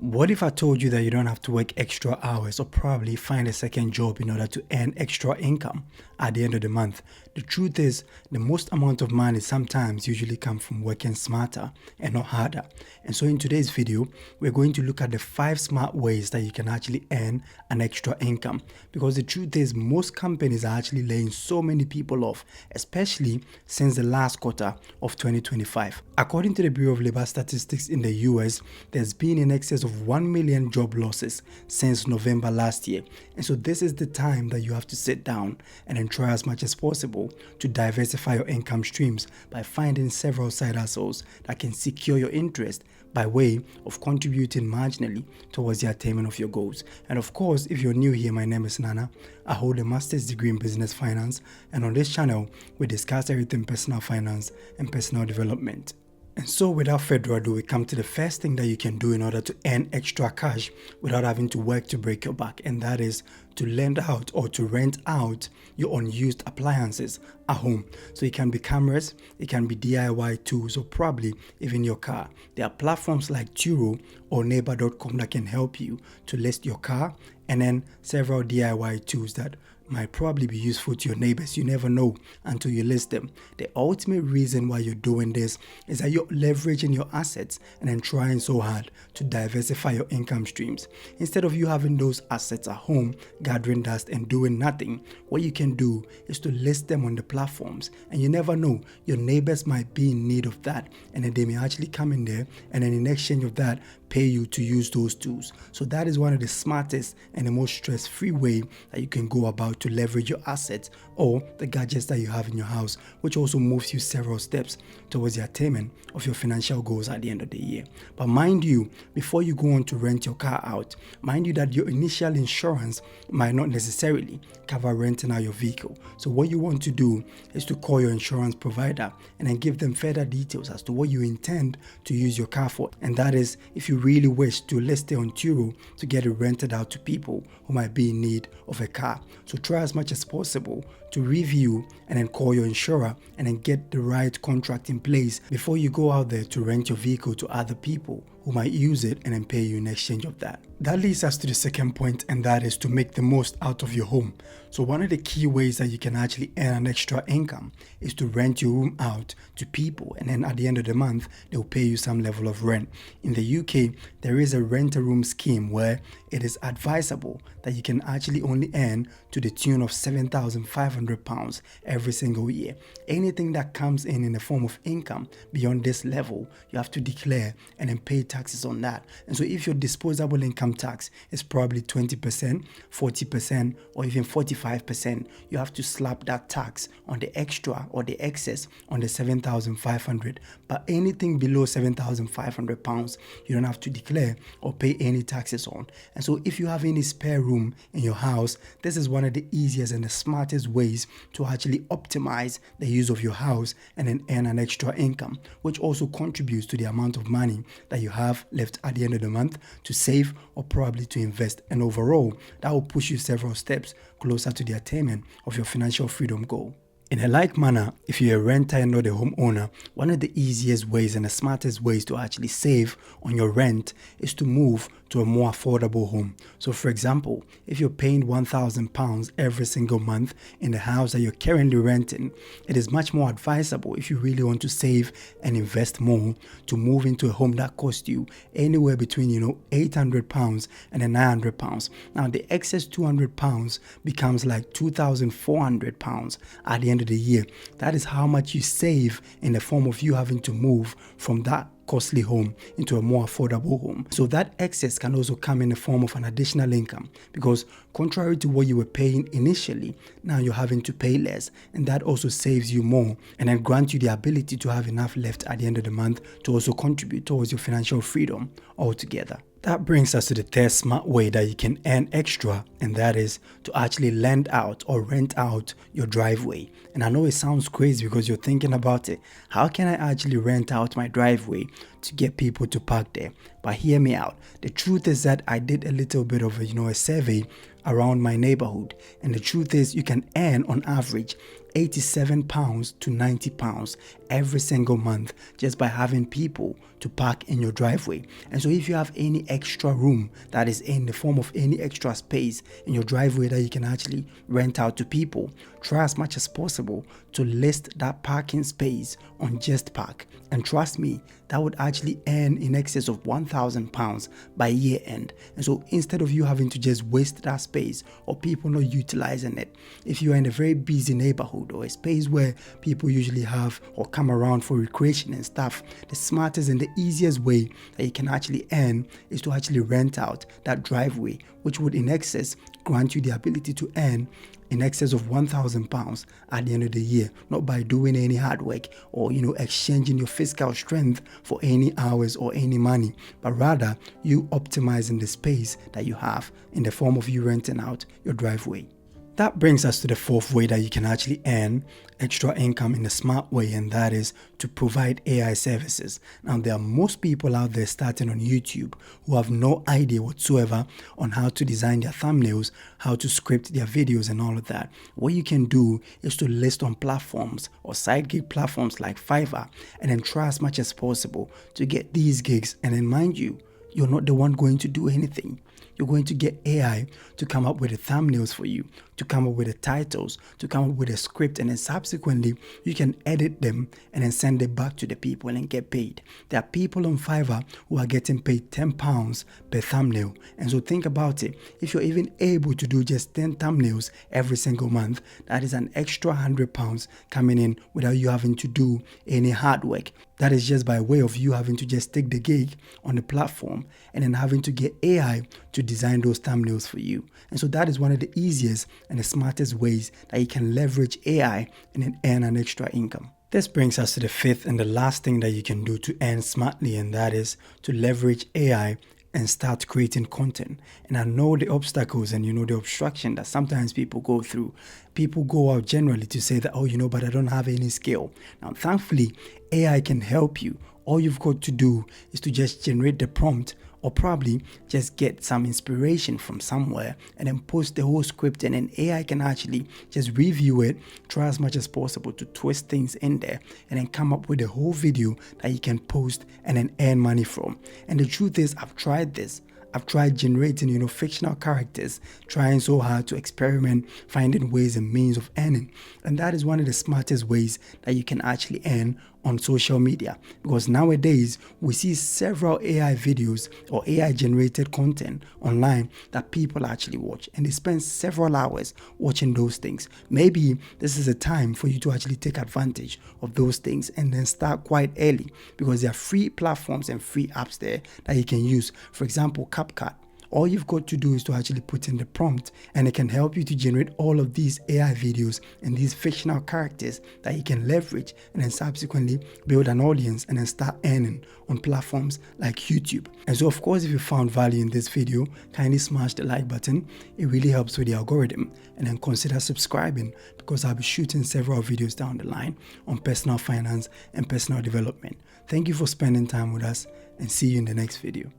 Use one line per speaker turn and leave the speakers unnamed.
What if I told you that you don't have to work extra hours or probably find a second job in order to earn extra income at the end of the month? The truth is, the most amount of money sometimes usually comes from working smarter and not harder. And so in today's video, we're going to look at the 5 smart ways that you can actually earn an extra income. Because the truth is, most companies are actually laying so many people off, especially since the last quarter of 2025. According to the Bureau of Labor Statistics in the US, there's been in excess of 1 million job losses since November last year. And so this is the time that you have to sit down and then try as much as possible to diversify your income streams by finding several side hustles that can secure your interest by way of contributing marginally towards the attainment of your goals. And of course, if you're new here, my name is Nana. I hold a master's degree in business finance, and on this channel, we discuss everything personal finance and personal development. And so without further ado, we come to the first thing that you can do in order to earn extra cash without having to work to break your back, and that is to lend out or to rent out your unused appliances at home. So it can be cameras, it can be DIY tools, or probably even your car. There are platforms like Turo or neighbor.com that can help you to list your car, and then several DIY tools that might probably be useful to your neighbors. You never know until you list them. The ultimate reason why you're doing this is that you're leveraging your assets and then trying so hard to diversify your income streams. Instead of you having those assets at home gathering dust and doing nothing, what you can do is to list them on the platforms, and you never know, your neighbors might be in need of that, and then they may actually come in there and then in exchange of that pay you to use those tools. So that is one of the smartest and the most stress-free way that you can go about to leverage your assets or the gadgets that you have in your house, which also moves you several steps towards the attainment of your financial goals at the end of the year. But mind you, before you go on to rent your car out, mind you that your initial insurance might not necessarily cover renting out your vehicle. So what you want to do is to call your insurance provider and then give them further details as to what you intend to use your car for. And that is if you really wish to list it on Turo to get it rented out to people who might be in need of a car. So try as much as possible to review and then call your insurer and then get the right contract in place before you go out there to rent your vehicle to other people who might use it and then pay you in exchange of that. That leads us to the second point, and that is to make the most out of your home. So one of the key ways that you can actually earn an extra income is to rent your room out to people, and then at the end of the month, they'll pay you some level of rent. In the UK, there is a rent-a-room scheme where it is advisable that you can actually only earn to the tune of £7,500 every single year. Anything that comes in the form of income beyond this level, you have to declare and then pay taxes on that. And so if your disposable income tax is probably 20%, 40%, or even 45%, you have to slap that tax on the extra or the excess on the 7,500. But anything below £7,500, you don't have to declare or pay any taxes on. And so if you have any spare room in your house, this is one of the easiest and the smartest ways to actually optimize the use of your house and then earn an extra income, which also contributes to the amount of money that you have left at the end of the month to save or probably to invest. And overall, that will push you several steps closer to the attainment of your financial freedom goal. In a like manner, if you're a renter and not a homeowner, one of the easiest ways and the smartest ways to actually save on your rent is to move to a more affordable home. So for example, if you're paying £1,000 every single month in the house that you're currently renting, it is much more advisable, if you really want to save and invest more, to move into a home that costs you anywhere between £800 and then £900. Now the excess £200 becomes like £2,400 at the end of the year. That is how much you save in the form of you having to move from that costly home into a more affordable home. So that excess can also come in the form of an additional income, because contrary to what you were paying initially, now you're having to pay less, and that also saves you more and then grants you the ability to have enough left at the end of the month to also contribute towards your financial freedom altogether. That brings us to the third smart way that you can earn extra, and that is to actually lend out or rent out your driveway. And I know it sounds crazy because you're thinking about it. How can I actually rent out my driveway to get people to park there? But hear me out. The truth is that I did a little bit of a survey around my neighborhood, and the truth is you can earn on average £87 to £90 every single month just by having people to park in your driveway. And so if you have any extra room, that is in the form of any extra space in your driveway that you can actually rent out to people, try as much as possible to list that parking space on Just Park. And trust me, that would actually earn in excess of £1,000 by year end. And so instead of you having to just waste that space or people not utilizing it, if you are in a very busy neighborhood or a space where people usually have or come around for recreation and stuff, the smartest and the easiest way that you can actually earn is to actually rent out that driveway, which would in excess grant you the ability to earn in excess of £1,000 at the end of the year, not by doing any hard work or exchanging your physical strength for any hours or any money, but rather you optimizing the space that you have in the form of you renting out your driveway. That brings us to the fourth way that you can actually earn extra income in a smart way, and that is to provide AI services. Now, there are most people out there starting on YouTube who have no idea whatsoever on how to design their thumbnails, how to script their videos and all of that. What you can do is to list on platforms or side gig platforms like Fiverr and then try as much as possible to get these gigs. And then mind you, you're not the one going to do anything. You're going to get AI to come up with the thumbnails for you, to come up with the titles, to come up with a script, and then subsequently you can edit them and then send it back to the people and get paid. There are people on Fiverr who are getting paid £10 per thumbnail. And so think about it. If you're even able to do just 10 thumbnails every single month, that is an extra £100 coming in without you having to do any hard work. That is just by way of you having to just take the gig on the platform and then having to get AI to design those thumbnails for you. And so that is one of the easiest and the smartest ways that you can leverage AI and then earn an extra income. This brings us to the fifth and the last thing that you can do to earn smartly, and that is to leverage AI and start creating content. And I know the obstacles and the obstruction that sometimes people go through. People go out generally to say that, but I don't have any skill. Now, thankfully, AI can help you. All you've got to do is to just generate the prompt, or probably just get some inspiration from somewhere and then post the whole script, and then AI can actually just review it, try as much as possible to twist things in there, and then come up with a whole video that you can post and then earn money from. And the truth is, I've tried this. I've tried generating, fictional characters, trying so hard to experiment, finding ways and means of earning. And that is one of the smartest ways that you can actually earn on social media, because nowadays we see several AI videos or AI generated content online that people actually watch, and they spend several hours watching those things. Maybe this is a time for you to actually take advantage of those things and then start quite early, because there are free platforms and free apps there that you can use. For example, CapCut. All you've got to do is to actually put in the prompt, and it can help you to generate all of these AI videos and these fictional characters that you can leverage and then subsequently build an audience and then start earning on platforms like YouTube. And so, of course, if you found value in this video, kindly smash the like button. It really helps with the algorithm. And then consider subscribing, because I'll be shooting several videos down the line on personal finance and personal development. Thank you for spending time with us, and see you in the next video.